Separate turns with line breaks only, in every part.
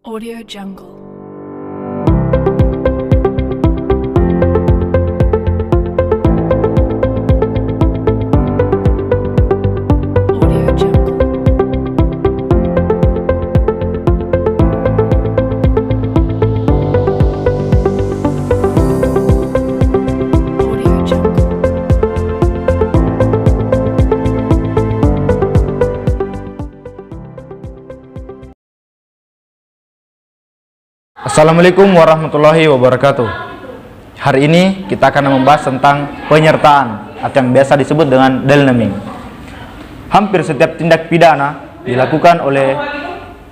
Audio Jungle. Audio Jungle. Audio Jungle.
Assalamualaikum warahmatullahi wabarakatuh. Hari ini kita akan membahas tentang penyertaan atau yang biasa disebut dengan delnaming. Hampir setiap tindak pidana dilakukan oleh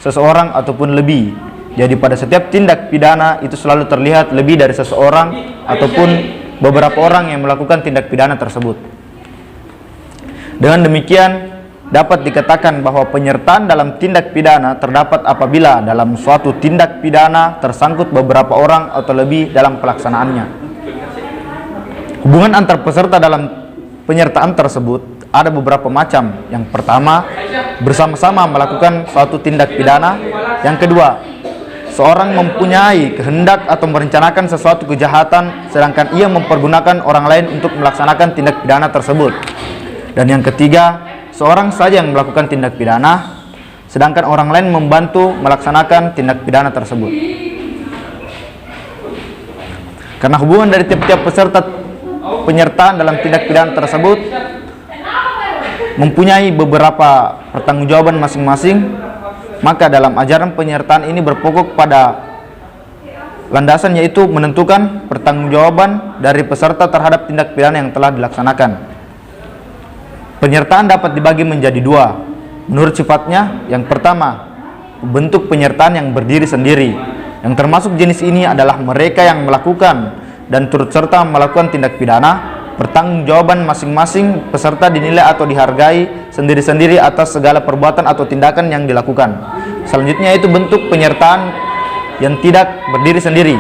seseorang ataupun lebih. Jadi pada setiap tindak pidana itu selalu terlihat lebih dari seseorang ataupun beberapa orang yang melakukan tindak pidana tersebut. Dengan demikian dapat dikatakan bahwa penyertaan dalam tindak pidana terdapat apabila dalam suatu tindak pidana tersangkut beberapa orang atau lebih dalam pelaksanaannya. Hubungan antar peserta dalam penyertaan tersebut ada beberapa macam. Yang pertama, bersama-sama melakukan suatu tindak pidana. Yang kedua, seorang mempunyai kehendak atau merencanakan sesuatu kejahatan sedangkan ia mempergunakan orang lain untuk melaksanakan tindak pidana tersebut. Dan yang ketiga, seorang saja yang melakukan tindak pidana, sedangkan orang lain membantu melaksanakan tindak pidana tersebut. Karena hubungan dari tiap-tiap peserta penyertaan dalam tindak pidana tersebut mempunyai beberapa pertanggungjawaban masing-masing, maka dalam ajaran penyertaan ini berpokok pada landasan yaitu menentukan pertanggungjawaban dari peserta terhadap tindak pidana yang telah dilaksanakan. Penyertaan dapat dibagi menjadi dua menurut sifatnya. Yang pertama, bentuk penyertaan yang berdiri sendiri, yang termasuk jenis ini adalah mereka yang melakukan dan turut serta melakukan tindak pidana. Pertanggungjawaban masing-masing peserta dinilai atau dihargai sendiri-sendiri atas segala perbuatan atau tindakan yang dilakukan. Selanjutnya itu bentuk penyertaan yang tidak berdiri sendiri,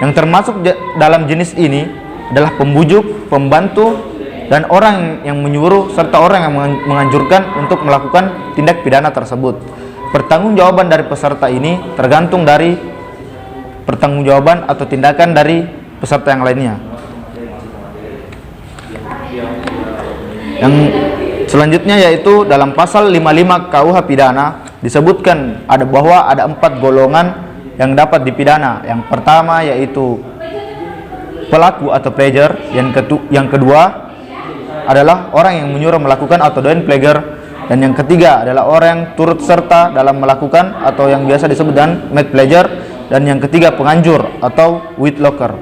yang termasuk dalam jenis ini adalah pembujuk, pembantu, dan orang yang menyuruh serta orang yang menganjurkan untuk melakukan tindak pidana tersebut. Pertanggungjawaban dari peserta ini tergantung dari pertanggungjawaban atau tindakan dari peserta yang lainnya. Yang selanjutnya yaitu dalam pasal 55 KUH pidana disebutkan bahwa ada 4 golongan yang dapat dipidana. Yang pertama yaitu pelaku atau pleasure, yang kedua adalah orang yang menyuruh melakukan atau doing pleasure, dan yang ketiga adalah orang yang turut serta dalam melakukan atau yang biasa disebut dengan made pleasure, dan yang ketiga penganjur atau witlocker.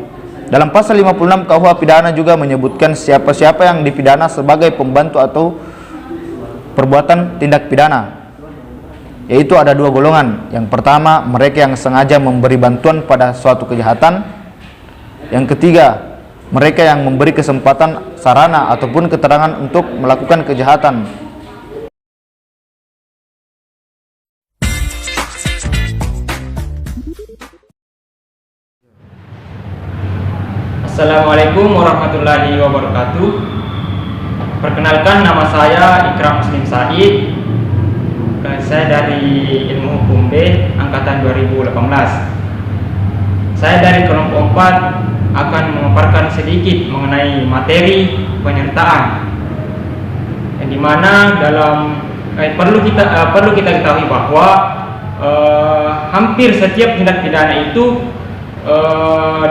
Dalam pasal 56 KUH pidana juga menyebutkan siapa-siapa yang dipidana sebagai pembantu atau perbuatan tindak pidana, yaitu ada 2 golongan. Yang pertama, mereka yang sengaja memberi bantuan pada suatu kejahatan. Yang ketiga, mereka yang memberi kesempatan, sarana, ataupun keterangan untuk melakukan kejahatan.
Assalamualaikum warahmatullahi wabarakatuh. Perkenalkan, nama saya Ikram Muslim Said. Saya dari Ilmu Hukum B angkatan 2018. Saya dari kelompok 4 akan memaparkan sedikit mengenai materi penyertaan, yang dimana perlu kita ketahui bahwa hampir setiap tindak pidana itu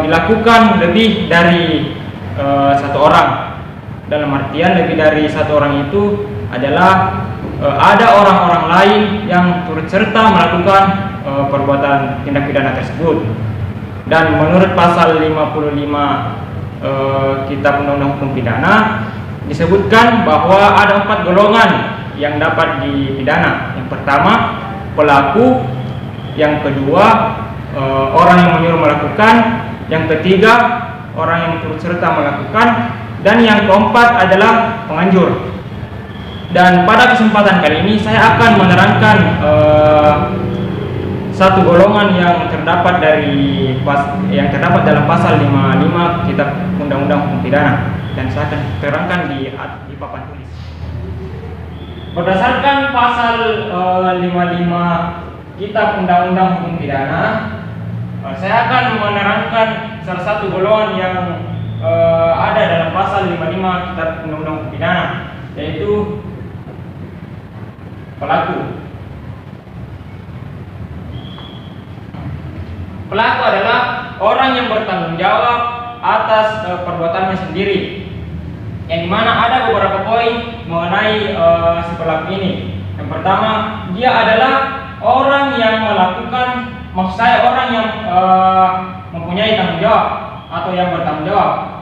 dilakukan lebih dari satu orang. Dalam artian lebih dari satu orang itu adalah ada orang-orang lain yang turut serta melakukan perbuatan tindak pidana tersebut. Dan menurut pasal 55 Kitab Undang-Undang Hukum Pidana disebutkan bahwa ada 4 golongan yang dapat dipidana. Yang pertama, pelaku. Yang kedua, orang yang menyuruh melakukan. Yang ketiga, orang yang turut serta melakukan. Dan yang keempat adalah penganjur. Dan pada kesempatan kali ini saya akan menerangkan satu golongan yang terdapat dalam pasal 55 Kitab Undang-Undang Hukum Pidana, dan saya akan terangkan di papan tulis. Berdasarkan pasal 55 Kitab Undang-Undang Hukum Pidana, saya akan menerangkan salah satu golongan yang ada dalam pasal 55 Kitab Undang-Undang Hukum Pidana, yaitu pelaku. Pelaku adalah orang yang bertanggung jawab atas perbuatannya sendiri, yang dimana ada beberapa poin mengenai si pelaku ini. Yang pertama, dia adalah orang yang melakukan, maksud saya orang yang mempunyai tanggung jawab atau yang bertanggung jawab.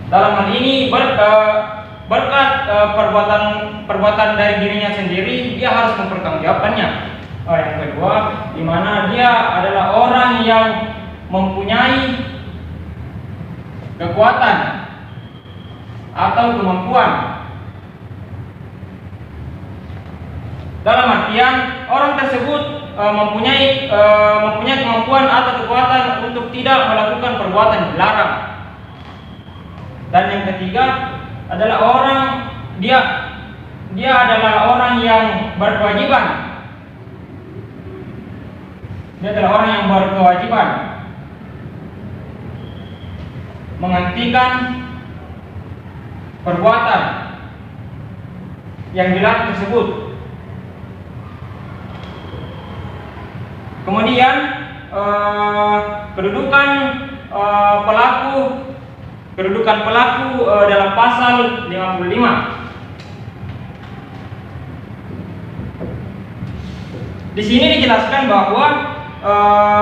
Dalam hal ini berkat perbuatan dari dirinya sendiri, dia harus mempertanggungjawabkannya. Yang kedua, di mana dia adalah orang yang mempunyai kekuatan atau kemampuan. Dalam artian orang tersebut mempunyai kemampuan atau kekuatan untuk tidak melakukan perbuatan dilarang. Dan yang ketiga adalah dia adalah orang yang berkewajiban. Dia adalah orang yang berkewajiban menghentikan perbuatan yang dilarang tersebut. Kemudian kedudukan pelaku dalam pasal 55. Di sini dijelaskan bahwa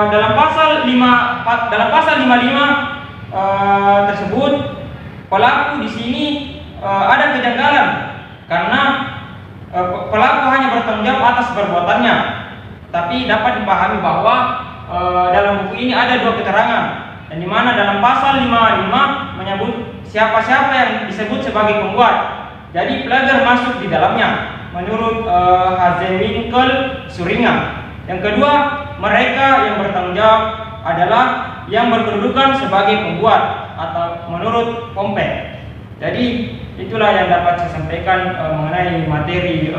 dalam pasal 55 tersebut, pelaku di sini ada kejanggalan karena pelaku hanya bertanggung jawab atas perbuatannya. Tapi dapat dipahami bahwa dalam buku ini ada dua keterangan, dan di mana dalam pasal 55 menyebut siapa-siapa yang disebut sebagai pembuat. Jadi plagiar masuk di dalamnya menurut Hazewinkel Suringa. Yang kedua, mereka yang bertanggung jawab adalah yang berkedudukan sebagai pembuat atau menurut Pompey. Jadi itulah yang dapat saya sampaikan mengenai materi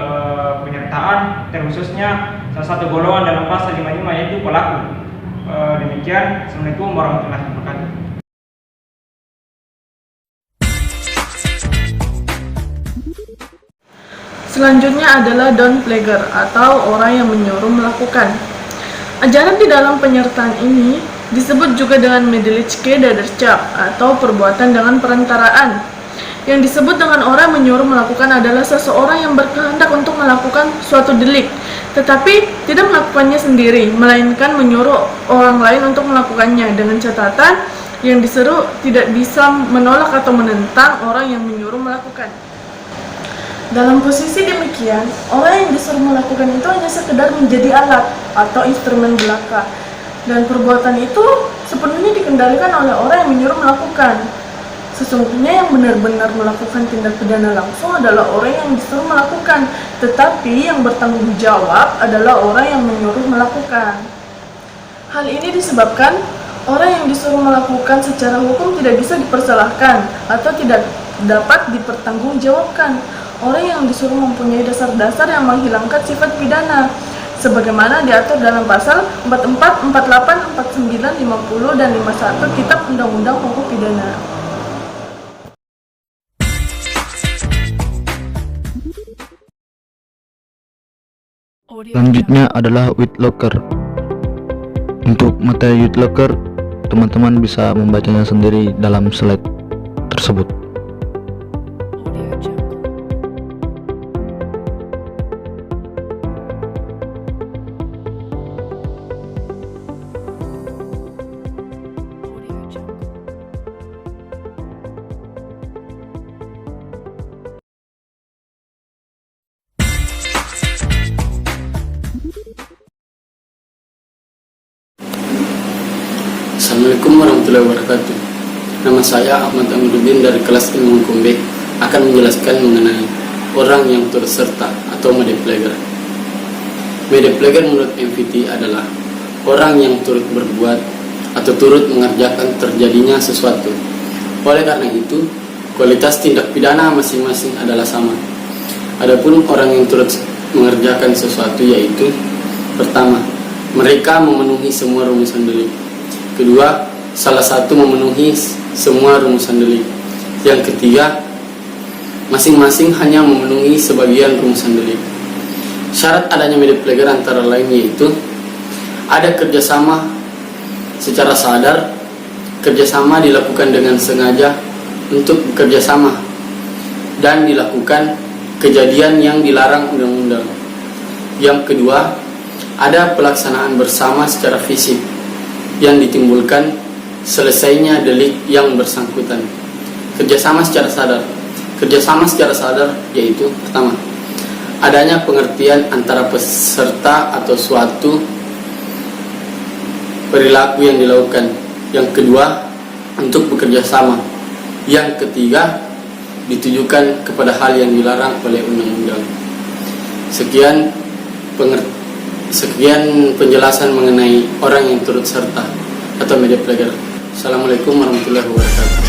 penyertaan, terkhususnya salah satu golongan dalam pasal 55 yaitu pelaku. Demikian, Assalamualaikum warahmatullahi wabarakatuh.
Selanjutnya adalah downplagger atau orang yang menyuruh melakukan. Ajaran di dalam penyertaan ini disebut juga dengan medlichke daderchap atau perbuatan dengan perantaraan. Yang disebut dengan orang menyuruh melakukan adalah seseorang yang berkehendak untuk melakukan suatu delik, tetapi tidak melakukannya sendiri, melainkan menyuruh orang lain untuk melakukannya, dengan catatan yang diseru tidak bisa menolak atau menentang orang yang menyuruh melakukan. Dalam posisi demikian, orang yang disuruh melakukan itu hanya sekedar menjadi alat atau instrumen belaka, dan perbuatan itu sepenuhnya dikendalikan oleh orang yang menyuruh melakukan. Sesungguhnya yang benar-benar melakukan tindak pidana langsung adalah orang yang disuruh melakukan, tetapi yang bertanggung jawab adalah orang yang menyuruh melakukan. Hal ini disebabkan orang yang disuruh melakukan secara hukum tidak bisa dipersalahkan atau tidak dapat dipertanggungjawabkan. Orang yang disuruh mempunyai dasar-dasar yang menghilangkan sifat pidana, sebagaimana diatur dalam pasal 44, 48, 49, 50, dan 51 Kitab Undang-Undang Hukum Pidana.
Selanjutnya adalah Whitlocker. Untuk materi Whitlocker, teman-teman bisa membacanya sendiri dalam slide tersebut.
Audio Jungle. Audio Jungle.
Assalamualaikum warahmatullahi wabarakatuh. Nama saya Ahmad Amiruddin dari kelas ilmu hukum B akan menjelaskan mengenai orang yang turut serta atau medepleger. Medepleger menurut MVT adalah orang yang turut berbuat atau turut mengerjakan terjadinya sesuatu. Oleh karena itu, kualitas tindak pidana masing-masing adalah sama. Adapun orang yang turut mengerjakan sesuatu yaitu pertama, mereka memenuhi semua rumusan delik. Kedua, salah satu memenuhi semua rumusan delik. Yang ketiga, masing-masing hanya memenuhi sebagian rumusan delik. Syarat adanya media pleger antara lain yaitu ada kerjasama secara sadar, kerjasama dilakukan dengan sengaja untuk bekerjasama, dan dilakukan kejadian yang dilarang undang-undang. Yang kedua, ada pelaksanaan bersama secara fisik yang ditimbulkan selesainya delik yang bersangkutan. Kerjasama secara sadar. Kerjasama secara sadar yaitu pertama, adanya pengertian antara peserta atau suatu perilaku yang dilakukan. Yang kedua, untuk bekerja sama. Yang ketiga, ditujukan kepada hal yang dilarang oleh undang-undang. Sekian penjelasan mengenai orang yang turut serta atau media pleger. Assalamualaikum warahmatullahi wabarakatuh.